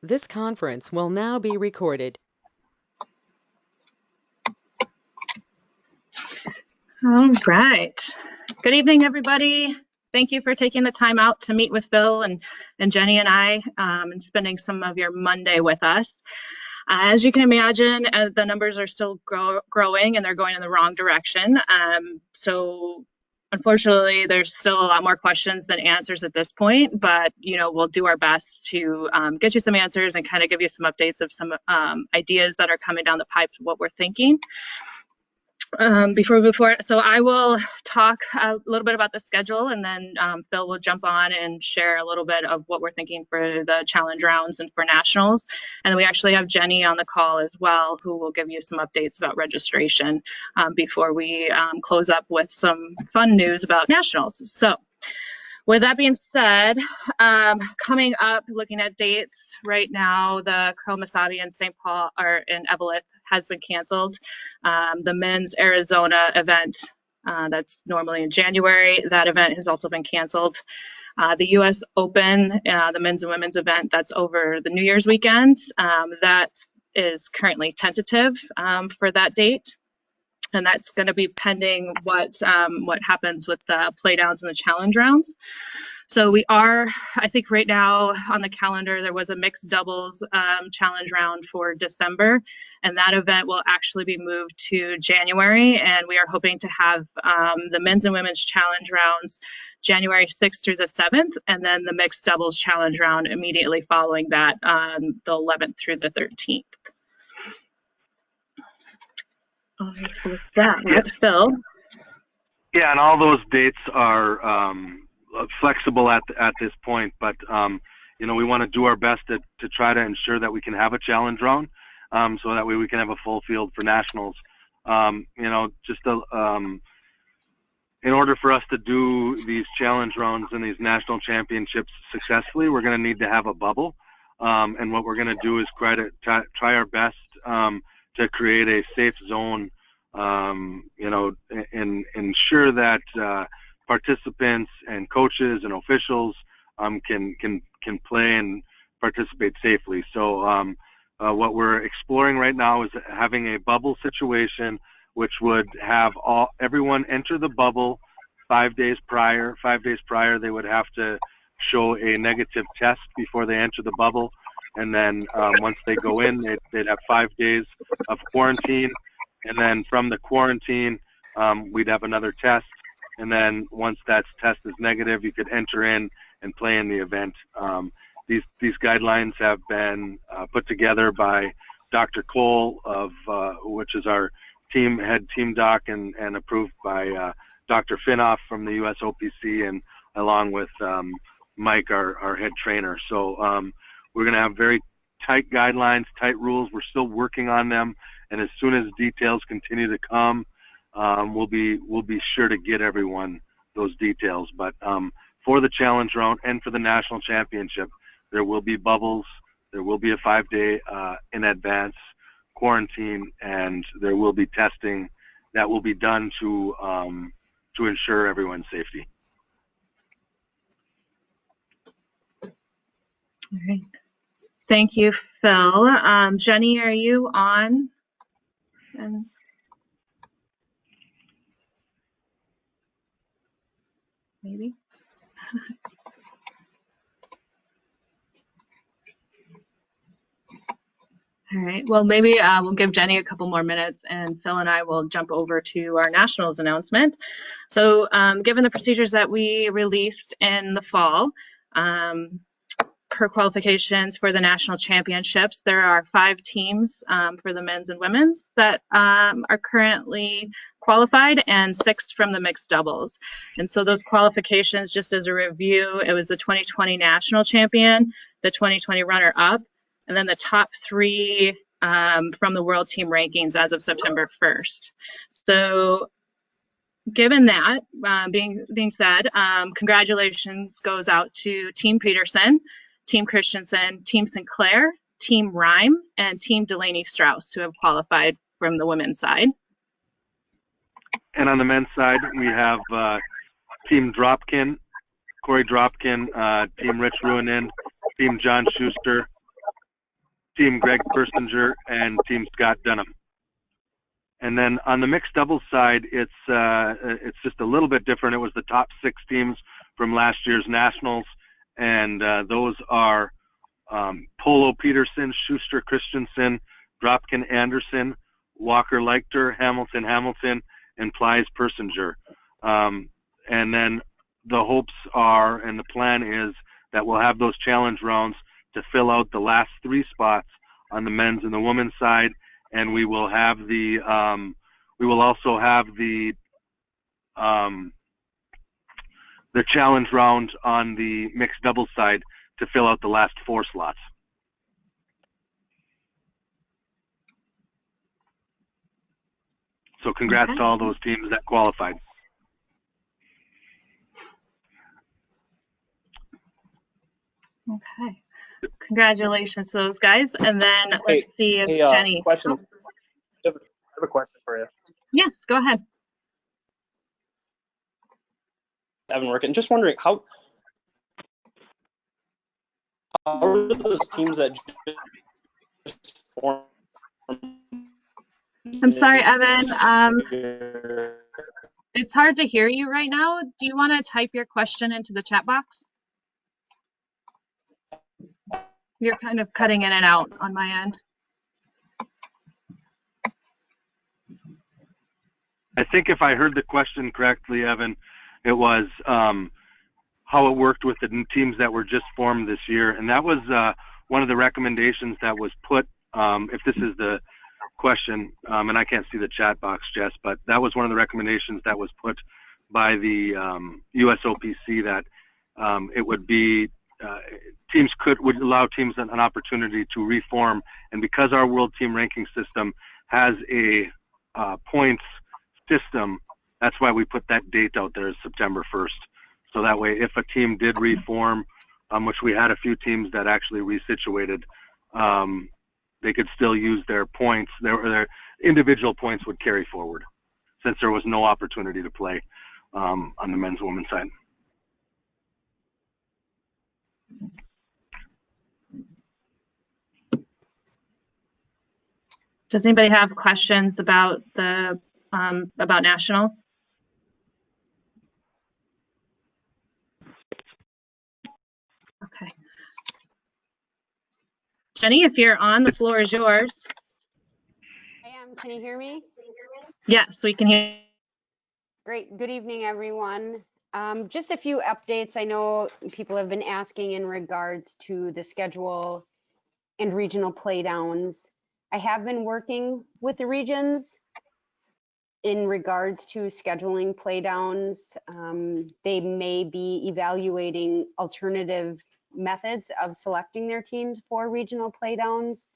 This conference will now be recorded. All right. Good evening, everybody. Thank you for taking the time out to meet with Phil and Jenny and I and spending some of your Monday with us. As you can imagine, the numbers are still growing and they're going in the wrong direction. So unfortunately, there's still a lot more questions than answers at this point, but we'll do our best to get you some answers and kind of give you some updates of some ideas that are coming down the pipe, what we're thinking. Before we move forward, so I will talk a little bit about the schedule, and then Phil will jump on and share a little bit of what we're thinking for the challenge rounds and for nationals. And then we actually have Jenny on the call as well, who will give you some updates about registration before we close up with some fun news about nationals. So with that being said, coming up, looking at dates right now, the Curl Masabi in St. Paul or in Eveleth has been canceled. The men's Arizona event that's normally in January, that event has also been canceled. The U.S. Open, the men's and women's event, that's over the New Year's weekend. That is currently tentative for that date. And that's going to be pending what happens with the playdowns and the challenge rounds. So we are, I think right now on the calendar, there was a mixed doubles challenge round for December, and that event will actually be moved to January. And we are hoping to have the men's and women's challenge rounds January 6th through the 7th, and then the mixed doubles challenge round immediately following that, the 11th through the 13th. So with that, Phil. Yeah, and all those dates are flexible at this point, but we want to do our best to try to ensure that we can have a challenge round, so that way we can have a full field for nationals. In order for us to do these challenge rounds and these national championships successfully, we're going to need to have a bubble, and what we're going to do is try our best to create a safe zone, and ensure that participants and coaches and officials can play and participate safely. So what we're exploring right now is having a bubble situation, which would have everyone enter the bubble 5 days prior. 5 days prior, they would have to show a negative test before they enter the bubble. And then once they go in, they'd have 5 days of quarantine. And then from the quarantine, we'd have another test. And then once that test is negative, you could enter in and play in the event. These guidelines have been put together by Dr. Cole, which is our head team doc, and approved by Dr. Finoff from the US OPC, and along with Mike, our head trainer. So we're going to have very tight guidelines, tight rules. We're still working on them, and as soon as details continue to come, we'll be sure to get everyone those details. But for the challenge round and for the national championship, there will be bubbles. There will be a 5-day in advance quarantine, and there will be testing that will be done to ensure everyone's safety. All right. Thank you, Phil. Jenny, are you on? And maybe. All right. Well, maybe we'll give Jenny a couple more minutes, and Phil and I will jump over to our nationals announcement. So given the procedures that we released in the fall, per qualifications for the national championships, there are 5 teams for the men's and women's that are currently qualified, and 6 from the mixed doubles. And so those qualifications, just as a review, it was the 2020 national champion, the 2020 runner-up, and then the top 3 from the world team rankings as of September 1st. So given that being said, congratulations goes out to Team Peterson, Team Christensen, Team Sinclair, Team Rhyme, and Team Delaney Strauss, who have qualified from the women's side. And on the men's side, we have Team Dropkin, Corey Dropkin, Team Rich Ruinen, Team John Schuster, Team Greg Persinger and Team Scott Dunham. And then on the mixed doubles side, it's just a little bit different. It was the top 6 teams from last year's nationals, and those are Polo Peterson, Schuster Christensen, Dropkin Anderson, Walker Leichter, Hamilton Hamilton, and Plies Persinger. And then the hopes are, and the plan is, that we'll have those challenge rounds to fill out the last 3 spots on the men's and the women's side, and we will have the we will also have the challenge round on the mixed doubles side to fill out the last 4 slots. So congrats to all those teams that qualified. Okay. Congratulations to those guys. And then let's see if Jenny. Question. I have a question for you. Yes, go ahead. Haven't worked. And just wondering how are those teams that just form? I'm sorry, Evan. It's hard to hear you right now. Do you want to type your question into the chat box? You're kind of cutting in and out on my end. I think if I heard the question correctly, Evan, it was how it worked with the teams that were just formed this year. And that was one of the recommendations that was put, if this is the question, and I can't see the chat box, Jess, but that was one of the recommendations that was put by the USOPC, that it would be would allow teams an opportunity to reform. And because our world team ranking system has a points system, that's why we put that date out there as September 1st. So that way, if a team did reform, which we had a few teams that actually resituated, they could still use their points. Their individual points would carry forward, since there was no opportunity to play on the men's women's side. Does anybody have questions about the about nationals? Okay. Jenny, if you're on, the floor is yours. I am. Can you hear me? Yes, we can hear. Great. Good evening, everyone. Just a few updates. I know people have been asking in regards to the schedule and regional playdowns. I have been working with the regions in regards to scheduling playdowns. They may be evaluating alternative methods of selecting their teams for regional playdowns.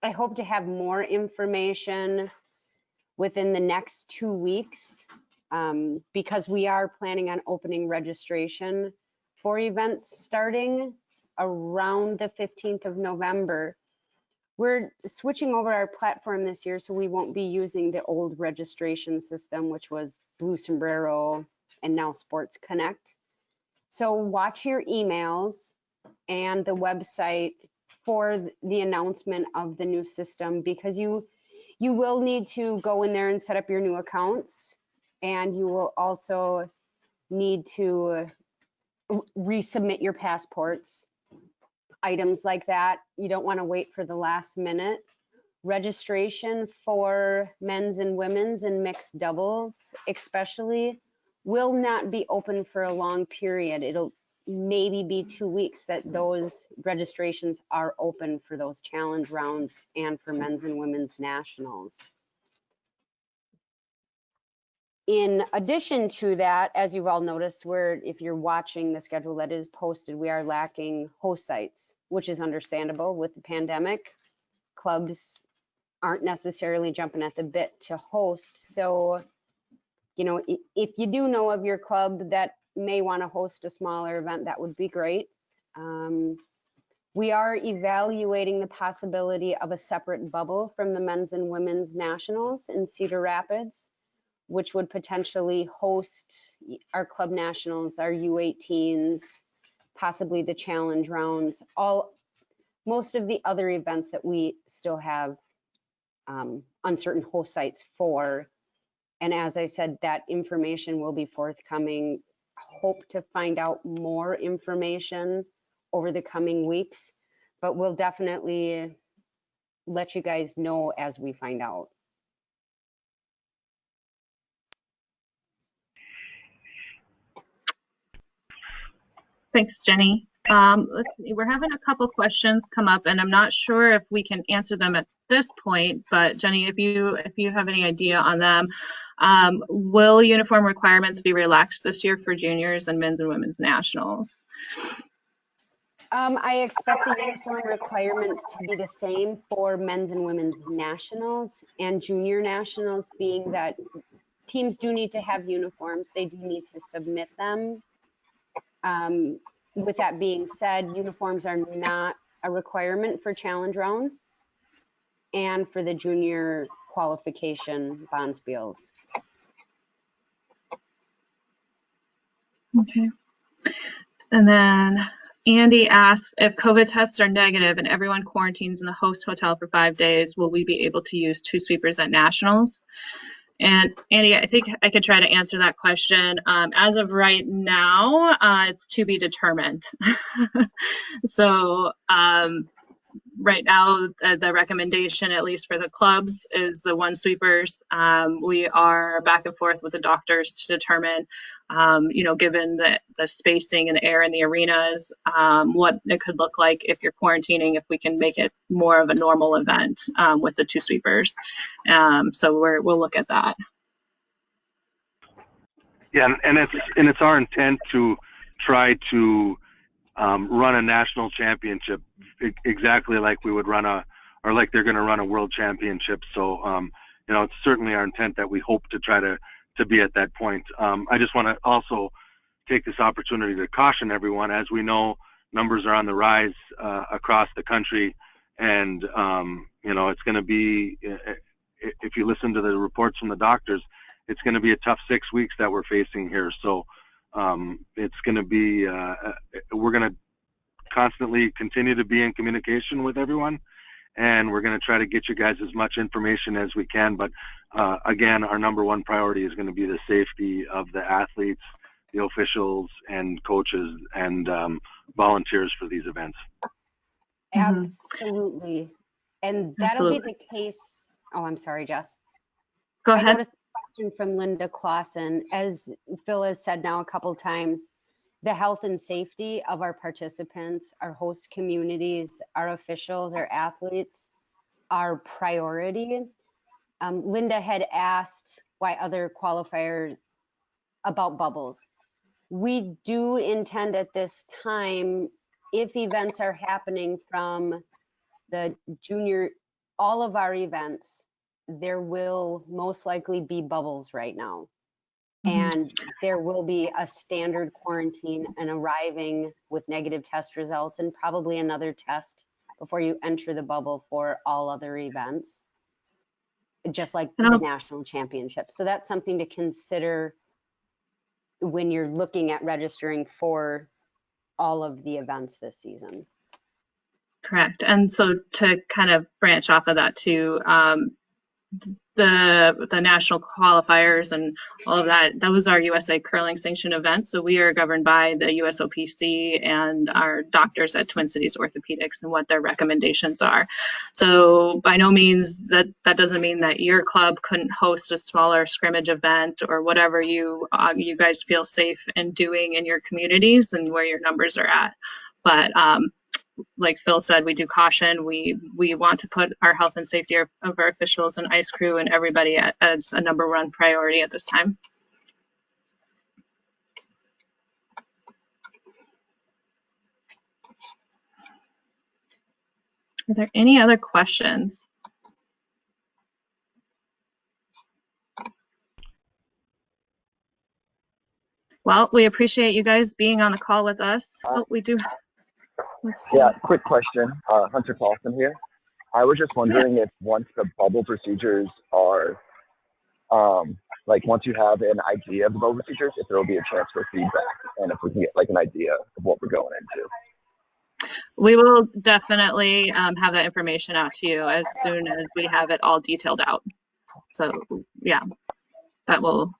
I hope to have more information within the next 2 weeks, because we are planning on opening registration for events starting around the 15th of November. We're switching over our platform this year, so we won't be using the old registration system, which was Blue Sombrero and now Sports Connect. So watch your emails and the website for the announcement of the new system, because you will need to go in there and set up your new accounts, and you will also need to resubmit your passports, items like that. You don't want to wait for the last minute. Registration for men's and women's and mixed doubles especially will not be open for a long period. It'll maybe be 2 weeks that those registrations are open for those challenge rounds and for men's and women's nationals. In addition to that, as you've all noticed, if you're watching the schedule that is posted, we are lacking host sites, which is understandable with the pandemic. Clubs aren't necessarily jumping at the bit to host. So, you know, if you do know of your club that may want to host a smaller event, that would be great. We are evaluating the possibility of a separate bubble from the men's and women's nationals in Cedar Rapids, which would potentially host our club nationals, our U18s, possibly the challenge rounds, all most of the other events that we still have uncertain host sites for. And as I said, that information will be forthcoming. Hope to find out more information over the coming weeks, but we'll definitely let you guys know as we find out. Thanks, Jenny. Let's see, we're having a couple questions come up, and I'm not sure if we can answer them at this point, but Jenny, if you have any idea on them, will uniform requirements be relaxed this year for juniors and men's and women's nationals? I expect the uniform requirements to be the same for men's and women's nationals and junior nationals, being that teams do need to have uniforms. They do need to submit them. With that being said, uniforms are not a requirement for challenge rounds and for the junior qualification bonspiels. Okay. And then Andy asks, if COVID tests are negative and everyone quarantines in the host hotel for 5 days, will we be able to use 2 sweepers at nationals? And Andy, I think I could try to answer that question. As of right now, it's to be determined. So right now, the recommendation, at least for the clubs, is the 1 sweepers. We are back and forth with the doctors to determine, given the spacing and the air in the arenas, what it could look like if you're quarantining, if we can make it more of a normal event with the 2 sweepers. So we'll look at that. Yeah, and it's our intent to try to run a national championship exactly like we would run like they're going to run a world championship. So, it's certainly our intent that we hope to try to be at that point. I just want to also take this opportunity to caution everyone. As we know, numbers are on the rise across the country, and, it's going to be, if you listen to the reports from the doctors, it's going to be a tough 6 weeks that we're facing here. So, it's going to be, we're going to constantly continue to be in communication with everyone, and we're going to try to get you guys as much information as we can. But again, our number one priority is going to be the safety of the athletes, the officials, and coaches, and volunteers for these events. Absolutely. And that'll be the case. Oh, I'm sorry, Jess. Go ahead. I noticed a question from Linda Clausen. As Phil has said now a couple times, the health and safety of our participants, our host communities, our officials, our athletes, are priority. Linda had asked why other qualifiers about bubbles. We do intend at this time, if events are happening from the junior, all of our events, there will most likely be bubbles right now. And there will be a standard quarantine and arriving with negative test results and probably another test before you enter the bubble for all other events, just like the national championship. So that's something to consider when you're looking at registering for all of the events this season. Correct. And so to kind of branch off of that too, the national qualifiers and all of that, those are USA curling sanctioned events. So we are governed by the USOPC and our doctors at Twin Cities Orthopedics and what their recommendations are. So by no means that doesn't mean that your club couldn't host a smaller scrimmage event or whatever you guys feel safe in doing in your communities and where your numbers are at. But like Phil said, we do caution. We want to put our health and safety of our officials and ice crew and everybody as a number one priority at this time. Are there any other questions? Well, we appreciate you guys being on the call with us. Oh, we do. Yeah, quick question. Hunter Paulson here. I was just wondering if once the bubble procedures are, once you have an idea of the bubble procedures, if there will be a chance for feedback and if we can get an idea of what we're going into. We will definitely have that information out to you as soon as we have it all detailed out. So yeah, that will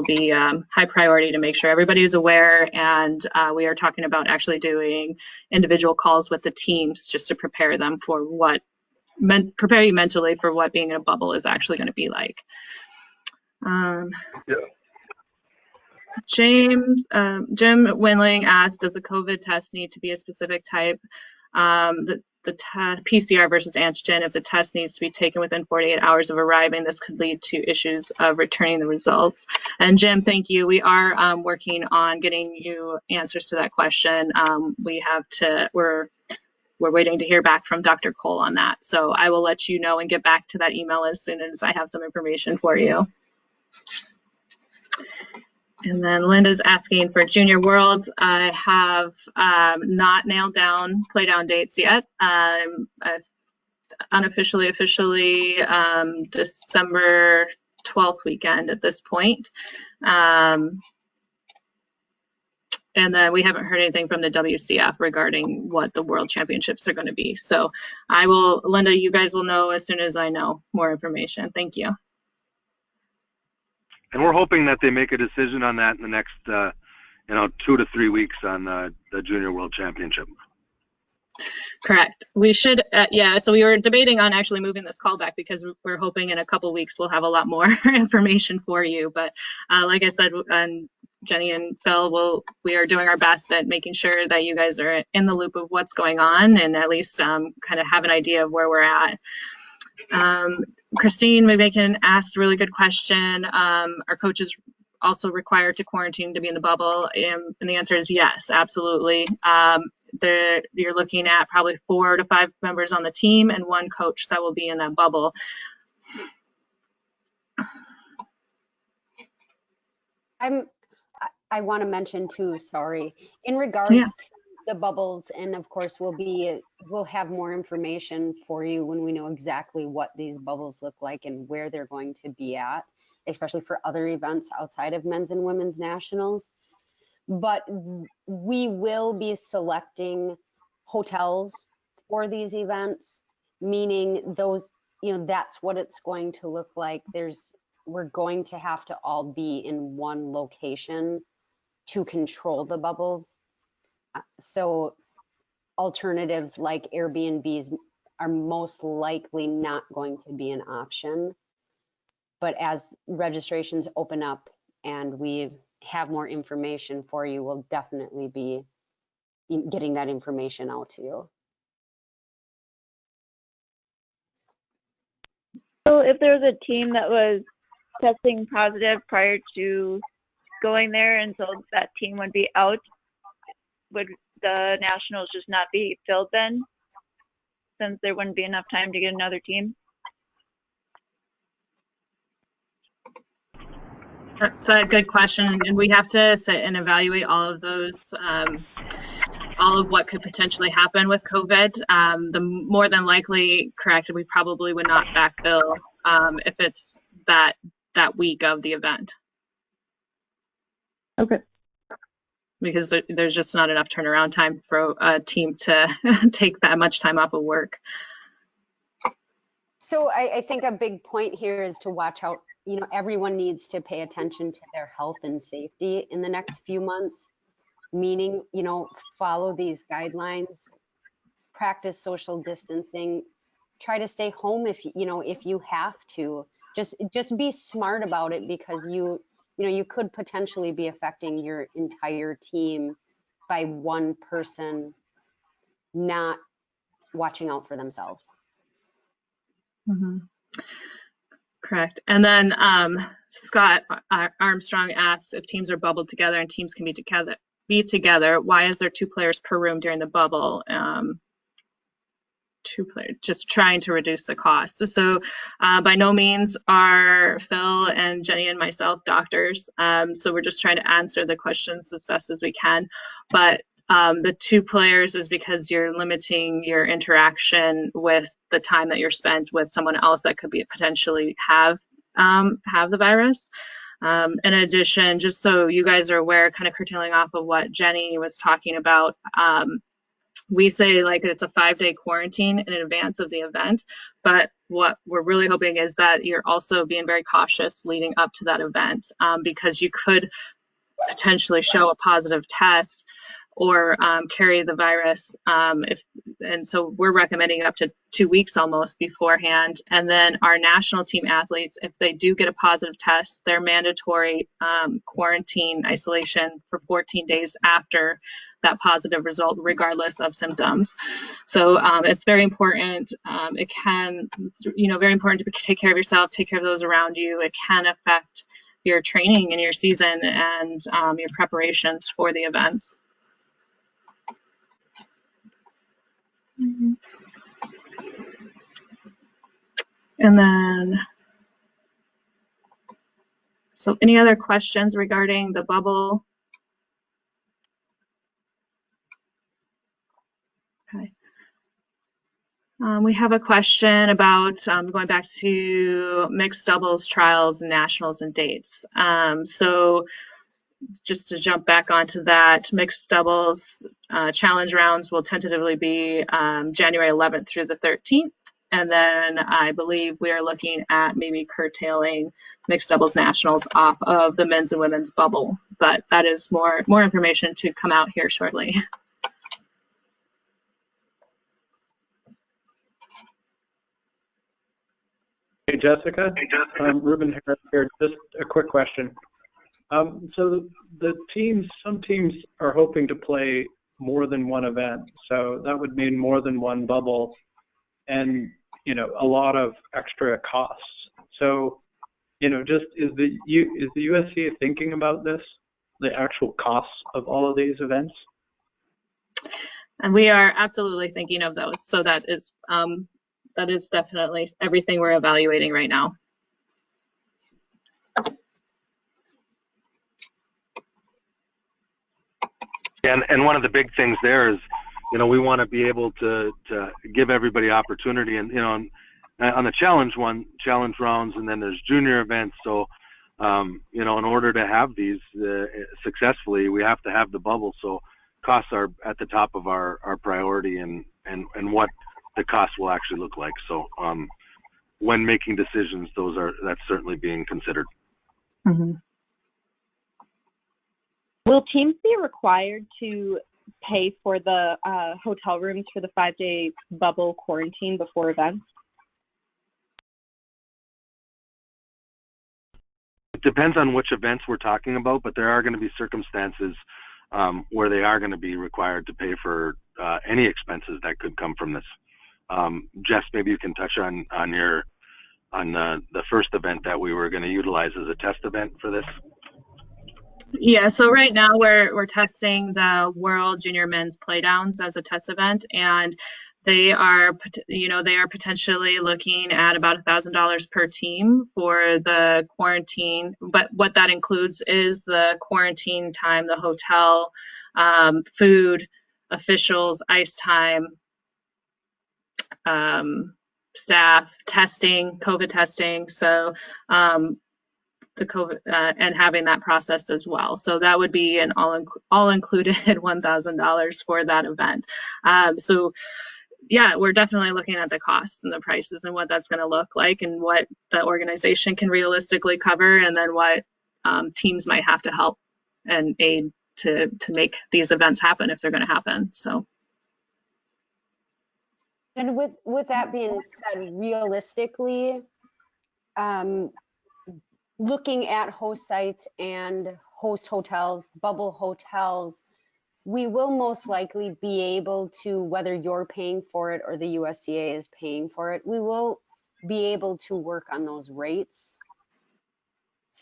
be high priority to make sure everybody is aware, and we are talking about actually doing individual calls with the teams just to prepare them for prepare you mentally for what being in a bubble is actually going to be like. Jim Winling asked, does the COVID test need to be a specific type? The PCR versus antigen, if the test needs to be taken within 48 hours of arriving, this could lead to issues of returning the results. And Jim, thank you. We are working on getting you answers to that question. We're waiting to hear back from Dr. Cole on that. So I will let you know and get back to that email as soon as I have some information for you. And then Linda's asking for Junior Worlds. I have not nailed down playdown dates yet. I've officially December 12th weekend at this point. And then we haven't heard anything from the WCF regarding what the World Championships are going to be. So Linda, you guys will know as soon as I know more information. Thank you. And we're hoping that they make a decision on that in the next, 2 to 3 weeks on the Junior World Championship. Correct. We should, so we were debating on actually moving this call back because we're hoping in a couple weeks we'll have a lot more information for you. But like I said, Jenny and Phil, we are doing our best at making sure that you guys are in the loop of what's going on and at least kind of have an idea of where we're at. Christine McMakin asked a really good question. Are coaches also required to quarantine to be in the bubble? And the answer is yes, absolutely. You're looking at probably 4 to 5 members on the team and 1 coach that will be in that bubble. I want to mention too, sorry, in regards to the bubbles, and of course we'll have more information for you when we know exactly what these bubbles look like and where they're going to be at, especially for other events outside of men's and women's nationals. But we will be selecting hotels for these events, meaning those, that's what it's going to look like. We're going to have to all be in one location to control the bubbles. So alternatives like Airbnbs are most likely not going to be an option. But as registrations open up and we have more information for you, we'll definitely be getting that information out to you. So if there was a team that was testing positive prior to going there, and so that team would be out, would the nationals just not be filled then, since there wouldn't be enough time to get another team? That's a good question, and we have to sit and evaluate all of those, all of what could potentially happen with COVID. The more than likely, correct, we probably would not backfill if it's that week of the event. Okay. Because there's just not enough turnaround time for a team to take that much time off of work. So I think a big point here is to watch out. Everyone needs to pay attention to their health and safety in the next few months, meaning, follow these guidelines, practice social distancing, try to stay home if you have to. Just be smart about it, because you could potentially be affecting your entire team by one person not watching out for themselves. Mm-hmm. Correct. And then Scott Armstrong asked if teams are bubbled together and teams can be together. Why is there 2 players per room during the bubble? 2 players, just trying to reduce the cost. So by no means are Phil and Jenny and myself doctors. So we're just trying to answer the questions as best as we can. But the 2 players is because you're limiting your interaction with the time that you're spent with someone else that could be potentially have the virus. In addition, just so you guys are aware, kind of curtailing off of what Jenny was talking about, we say like it's a 5-day quarantine in advance of the event, but what we're really hoping is that you're also being very cautious leading up to that event, because you could potentially show a positive test or carry the virus. And so we're recommending up to 2 weeks almost beforehand. And then our national team athletes, if they do get a positive test, they're mandatory quarantine isolation for 14 days after that positive result, regardless of symptoms. So it's very important. It can, very important to take care of yourself, take care of those around you. It can affect your training and your season and your preparations for the events. And then, so any other questions regarding the bubble? Okay. We have a question about going back to mixed doubles trials, nationals, and dates. So just to jump back onto that, mixed doubles challenge rounds will tentatively be January 11th through the 13th. And then I believe we are looking at maybe curtailing mixed doubles nationals off of the men's and women's bubble. But that is more information to come out here shortly. Hey, Jessica. Ruben Harris here. Just a quick question. So some teams are hoping to play more than one event. So that would mean more than one bubble and, a lot of extra costs. So, just is the USCA thinking about this, the actual costs of all of these events? And we are absolutely thinking of those. So that is definitely everything we're evaluating right now. And one of the big things there is, we want to be able to give everybody opportunity, and on the challenge rounds, and then there's junior events. So, in order to have these successfully, we have to have the bubble. So costs are at the top of our priority, and what the costs will actually look like. So when making decisions, that's certainly being considered. Mm-hmm. Will teams be required to pay for the hotel rooms for the 5-day bubble quarantine before events? It depends on which events we're talking about, but there are going to be circumstances where they are going to be required to pay for any expenses that could come from this. Jess, maybe you can touch on the first event that we were going to utilize as a test event for this. Yeah, so right now we're testing the World Junior Men's Playdowns as a test event, and they are potentially looking at about $1,000 per team for the quarantine. But what that includes is the quarantine time, the hotel, food, officials, ice time, staff, testing, COVID testing. So the COVID and having that processed as well. So that would be an all included $1,000 for that event. So yeah, we're definitely looking at the costs and the prices and what that's going to look like and what the organization can realistically cover, and then what teams might have to help and aid to make these events happen if they're going to happen. So. And with that being said, realistically, looking at host sites and host hotels, bubble hotels, we will most likely be able to, whether you're paying for it or the USCA is paying for it, we will be able to work on those rates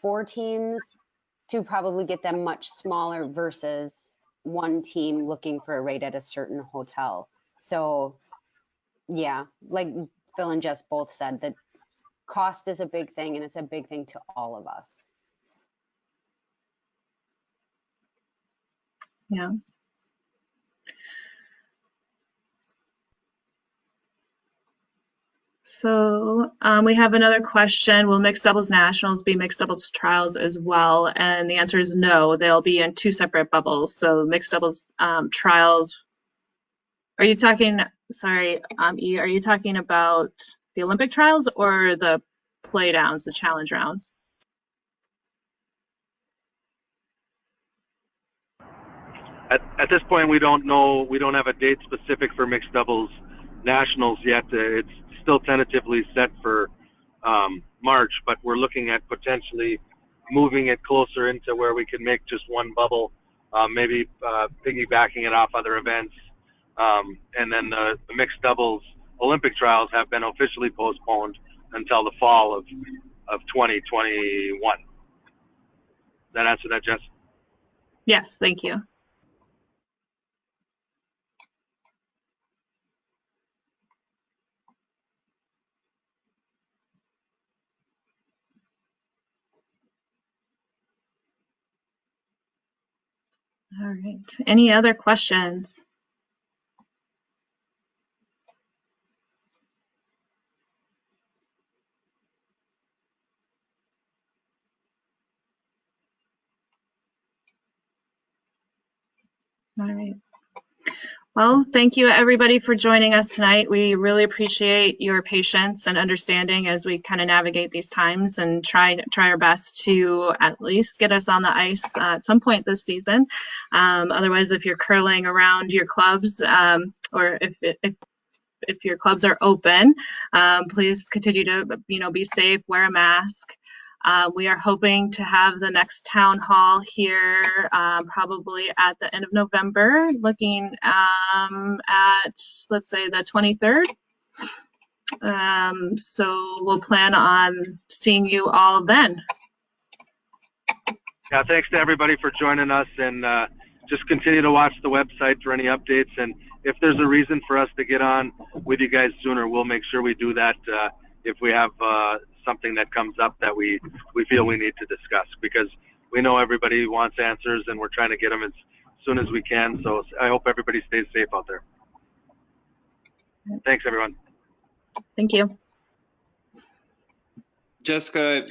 for teams to probably get them much smaller versus one team looking for a rate at a certain hotel. So yeah, like Phil and Jess both said, that cost is a big thing, and it's a big thing to all of us. Yeah. So we have another question. Will mixed doubles nationals be mixed doubles trials as well? And the answer is no. They'll be in two separate bubbles. So mixed doubles trials, Are you talking, sorry, E, are you talking about the Olympic trials or the play downs, the challenge rounds? At this point, we don't know. We don't have a date specific for mixed doubles nationals yet. It's still tentatively set for March, but we're looking at potentially moving it closer into where we can make just one bubble, maybe piggybacking it off other events. And then the mixed doubles Olympic trials have been officially postponed until the fall of 2021. That answer that, Jess? Yes, thank you. All right. Any other questions? All right. Well, thank you everybody for joining us tonight. We really appreciate your patience and understanding as we kind of navigate these times and try our best to at least get us on the ice at some point this season. Otherwise, if you're curling around your clubs, or if your clubs are open, please continue to be safe, wear a mask. We are hoping to have the next town hall here probably at the end of November, looking at, let's say, the 23rd. So we'll plan on seeing you all then. Yeah, thanks to everybody for joining us, and just continue to watch the website for any updates. And if there's a reason for us to get on with you guys sooner, we'll make sure we do that if we have something that comes up that we feel we need to discuss, because we know everybody wants answers and we're trying to get them as soon as we can. So I hope everybody stays safe out there. Thanks, everyone. Thank you. Jessica,